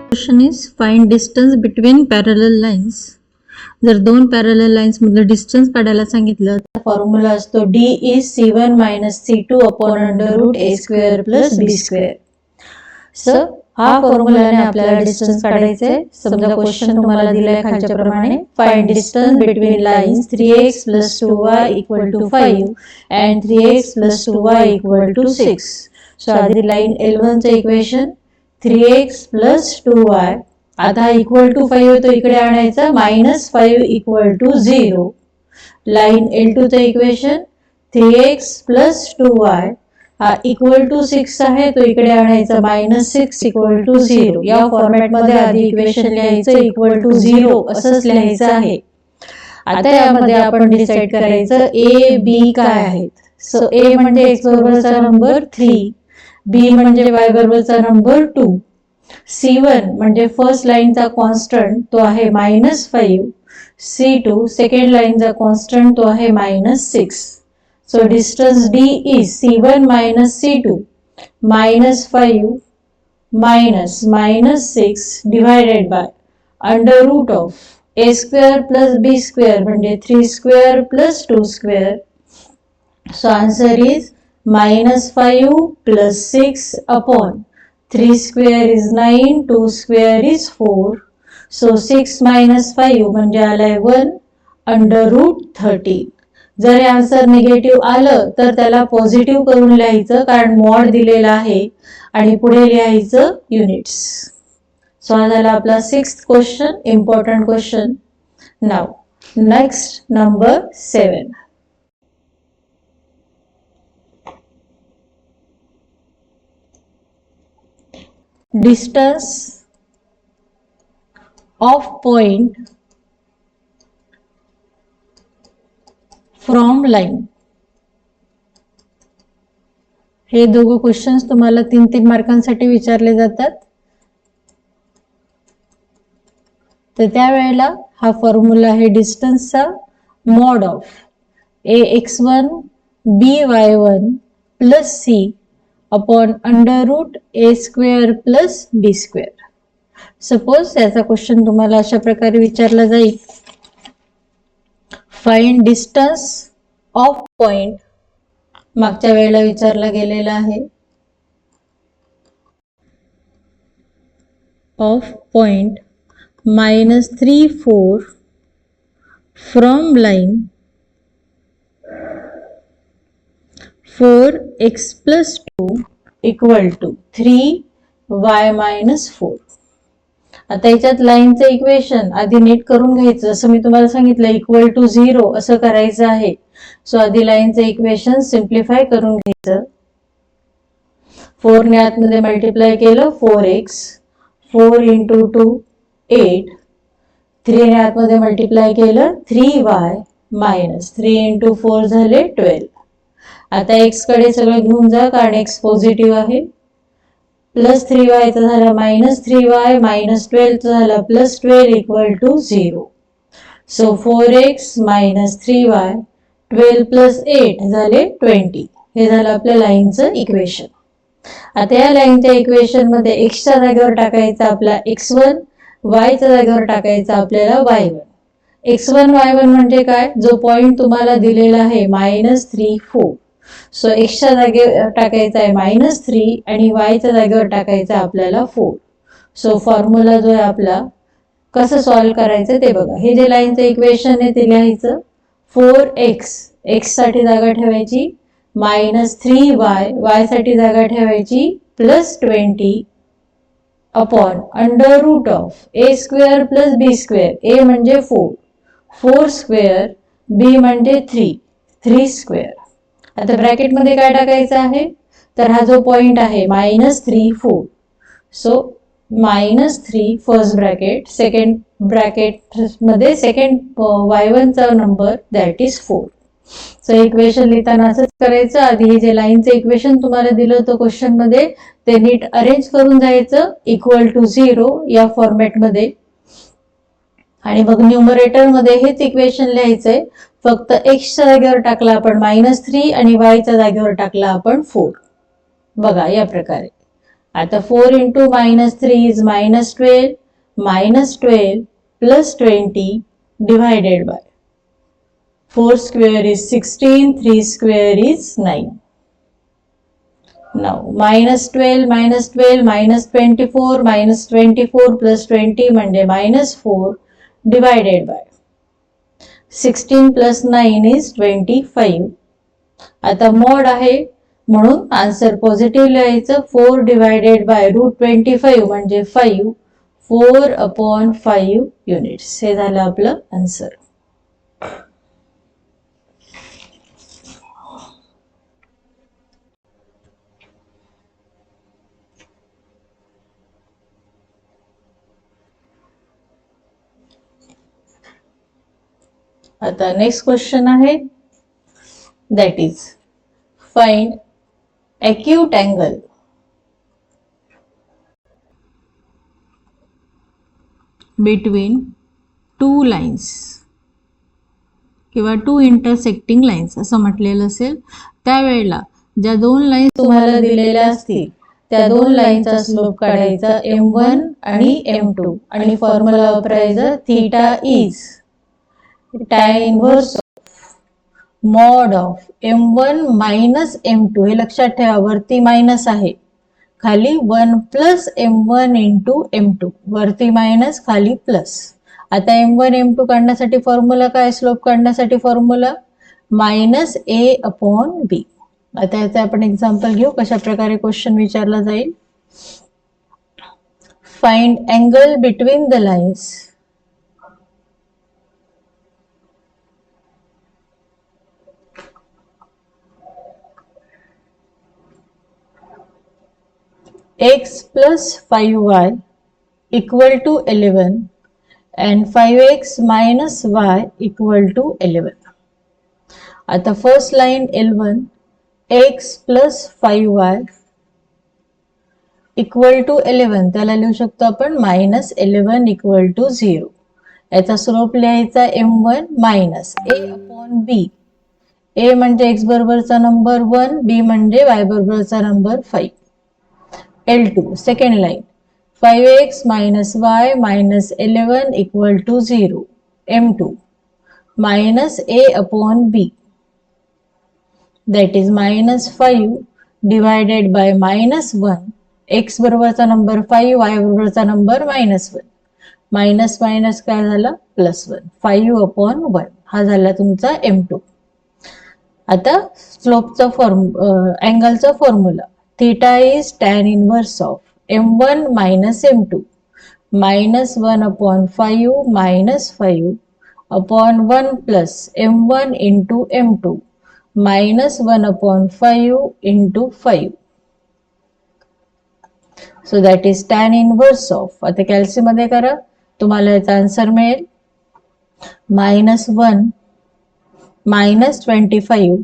Question is find distance between parallel lines. जर दोन parallel lines मधलं डिस्टन्स काढायला सांगितलं तर फॉर्म्युला असतो d is c1 minus c2 upon under root a square plus b square. So हा फॉर्म्युलाने आपल्याला डिस्टन्स काढायचं आहे. समजा क्वेश्चन तुम्हाला दिलाय खालच्या प्रमाणे, find distance between lines 3x plus 2y equal to 5 and 3x plus 2y equal to 6. So आधी लाईन L1 चं इक्वेशन 3x प्लस 2y, आता इक्वल टू 5 तो इकडे आणायचा, minus 5 equal to 0. Line L2 चं इक्वेशन 3x प्लस 2y हा equal to 6 आहे, तो इकडे आणायचा, मायनस 6 इक्वल टू 0. या फॉर्मॅट मध्ये आधी इक्वेशन लिहायचं, इक्वल टू 0 असंच लिहायचं आहे. आता यामध्ये आपण डिसाइड करायचं a b काय आहेत. सो a म्हणजे x बरोबरचा नंबर 3, b म्हणजे y बरोबरचा नंबर 2, c1 म्हणजे फर्स्ट लाईनचा कॉन्स्टंट तो आहे -5, c2 सेकंड लाईनचा कॉन्स्टंट तो आहे -6. So distance d is c1 minus c2 minus 5 minus 6 divided by under root of a square plus b square म्हणजे 3 square plus 2 square. So answer is -5 plus 6 upon 3 square is 9, 2 square is 4. So 6 minus 5 म्हणजे आलाय 1 under root 13. जर answer negative आलं तर त्याला positive करून लिहायचं, कारण मॉड दिलेला आहे, आणि पुढे लिहायचं युनिट्स. सो हा झाला आपला 6th question, important question. Now next number 7. Distance of point from line. हे दोघं क्वेश्चन्स तुम्हाला 3-3 मार्कांसाठी विचारले जातात. तर त्यावेळेला हा फॉर्म्युला आहे डिस्टन्सचा, mod of ax1 by1 plus c upon under root a square plus b square. Suppose याचा क्वेश्चन तुम्हाला अशा प्रकारे विचारला जाईल, फाइंड डिस्टन्स ऑफ पॉइंट, मागच्या वेळेला विचारला गेलेला आहे, of point -3 4 from line 4x plus 2 equal to 3y minus 4. आता याच्यात लाईनचं इक्वेशन आधी नीट करून घ्यायचं. असं मी तुम्हाला सांगितलं, इक्वल टू 0 असं करायचं आहे. सो आधी लाईनचं इक्वेशन सिम्प्लिफाय करून घ्यायचं. 4 ने आतमध्ये मल्टिप्लाय केलं 4x, 4 इंटू 2 8, 3 ने आतमध्ये मल्टिप्लाय केलं 3y मायनस 3 इंटू 4 झाले 12. आता x कडे सगळं घेऊन जा, कारण x पॉझिटिव्ह आहे. प्लस 3y चा झाला मायनस 3y, मायनस 12 चा झाला plus 12 equal to 0. So 4x minus 3y, 12 plus 8 झाले 20. हे झालं आपल्या लाईनचं इक्वेशन. आता या लाईनच्या इक्वेशन मध्ये x च्या जागेवर टाकायचा आपला x1, y च्या जागेवर टाकायचा आपल्याला y1. x1 y1 म्हणजे काय, जो पॉइंट तुम्हाला दिलेला आहे -3 4. सो x च्या जागेवर टाकायचा आहे -3 आणि y च्या जागेवर टाकायचा आपल्याला 4. सो फॉर्म्युला जो आहे आपला, कसं सॉल्व्ह करायचं ते बघा. हे जे लाईनचं इक्वेशन आहे ते लिहायचं, 4x x साठी जागा ठेवायची, -3y y साठी जागा ठेवायची, plus 20 upon under root of a square plus b square. a म्हणजे 4, 4 स्क्वेअर, b म्हणजे 3, 3 स्क्वेअर. आता ब्रॅकेट मध्ये काय टाकायचं आहे, तर हा जो पॉइंट आहे -3 4. So -3 first bracket, second bracket मध्ये सेकंड y1 चा number that is 4. So equation लिहिताना असंच करायचं. आधी हे जे लाईनचं इक्वेशन तुम्हाला दिलं होतं क्वेश्चन मध्ये ते नीट अरेंज करून जायचं, इक्वल टू 0 या फॉर्मॅट मध्ये, आणि मग न्यूमरेटर मध्ये हेच इक्वेशन लिहायचंय. फक्त x च्या जागेवर टाकला आपण -3 आणि y च्या जागेवर टाकला आपण 4. बघा या प्रकारे. आता 4 into -3 is -12, -12 plus 20 divided by 4 square is 16, 3 square is 9. Now -12 -24 -24 plus 20 म्हणजे -4 divided by 16 plus 9 is 25. आता मोड आहे म्हणून आन्सर पॉझिटिव्ह लिहायचं. 4 divided by √25 म्हणजे 5, 4/5 युनिट्स. हे झालं आपलं आन्सर. आता नेक्स्ट क्वेश्चन आहे, that is find acute angle between two lines किंवा टू इंटरसेक्टिंग लाईन्स असं म्हटलेलं असेल. त्यावेळेला ज्या दोन लाईन्स तुम्हाला दिलेल्या असतील त्या दोन लाईनचा स्लोप काढायचा m1 आणि m2 आणि फॉर्म्युला वापरायचा theta is tan inverse mod of m1 minus m2. हे लक्षात ठेवा, वरती मायनस आहे, खाली 1 प्लस m1 इंटू m2, वरती मायनस खाली प्लस. आता m1 m2 काढण्यासाठी फॉर्म्युला काय, स्लोप काढण्यासाठी फॉर्म्युला -a/b. आता याचा आपण एक्झाम्पल घेऊ कशा प्रकारे क्वेश्चन विचारला जाईल. Find angle between the lines x plus 5y equal to 11 and 5x minus y equal to 11. आता first line L1 x plus 5y equal to 11, त्याला लिहू शकतो आपण -11 equal to 0. याचा स्लोप लिहायचा m1 मायनस a/b. a म्हणजे x बरोबरचा number 1, b म्हणजे y बरोबरचा number 5. L2 second line 5x minus y minus 11 equal to 0. M2 minus a/b, that is -5 divided by -1. x बरोबरचा नंबर 5, y बरोबरचा number -1. Minus minus काय झालं +1. 5/1 हा झाला तुमचा M2. आता स्लोपचा अँगलचा formula theta is tan inverse of m1 minus m2 -1/5 -5 upon 1 plus m1 into m2 -1/5 into 5. So that is tan inverse of, आता कॅल्सी मध्ये करा तुम्हाला याचा आन्सर मिळेल -1 -25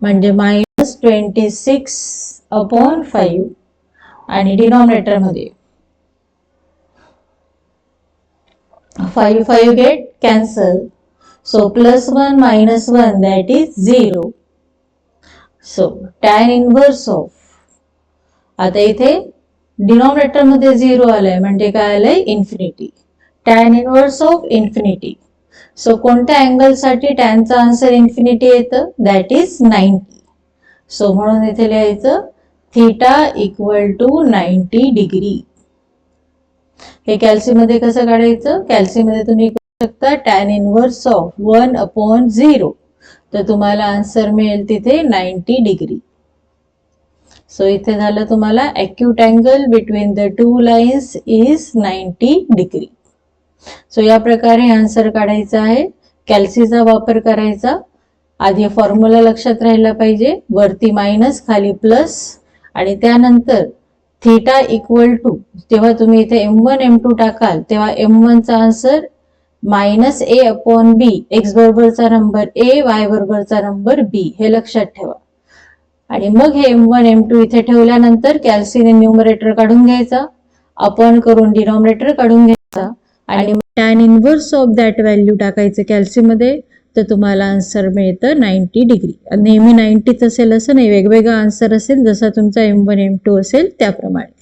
म्हणजे -26/5 आणि डिनॉमिनेटर मध्ये 5 get cancel. So +1 -1 that is 0. So tan inverse of, आता इथे डिनॉमिनेटर मध्ये 0 आलाय म्हणजे काय आलंय infinity. tan inverse of infinity. So कोणत्या अँगल साठी tan चा आन्सर इन्फिनिटी येतं, दॅट इज 90. सो म्हणून इथे लिहायचं थीटा इक्वल टू 90 डिग्री. हे कॅल्सी मध्ये कसं काढायचं, कॅल्सी मध्ये तुम्ही करू शकता tan इनव्हर्स ऑफ 1/0, तर तुम्हाला आन्सर मिळेल तिथे 90 डिग्री. सो इथे झालं तुम्हाला acute angle between the two lines is 90 degree. So या प्रकारे आन्सर काढायचा आहे. कॅल्सीचा वापर करायचा. आधी फॉर्म्युला लक्षात राहिला पाहिजे, वरती मायनस खाली प्लस, आणि त्यानंतर थीटा इक्वल टू, तेव्हा तुम्ही इथे m1 m2 टाकाल तेव्हा m1 चा आन्सर -a/b, x बरोबरचा नंबर a, y बरोबरचा नंबर b, हे लक्षात ठेवा. आणि मग हे m1 m2 इथे ठेवल्यानंतर कॅल्सीने न्यूमरेटर काढून घ्यायचा, अपॉन करून डिनॉमिनेटर काढून घ्यायचा, आणि tan inverse of that value टाकायचं कॅल्सी मध्ये, तर तुम्हाला आन्सर मिळतं 90 डिग्री. नेहमी 90च असेल असं नाही, वेगवेगळा आन्सर असेल जसा तुमचा m1 m2 असेल त्याप्रमाणे.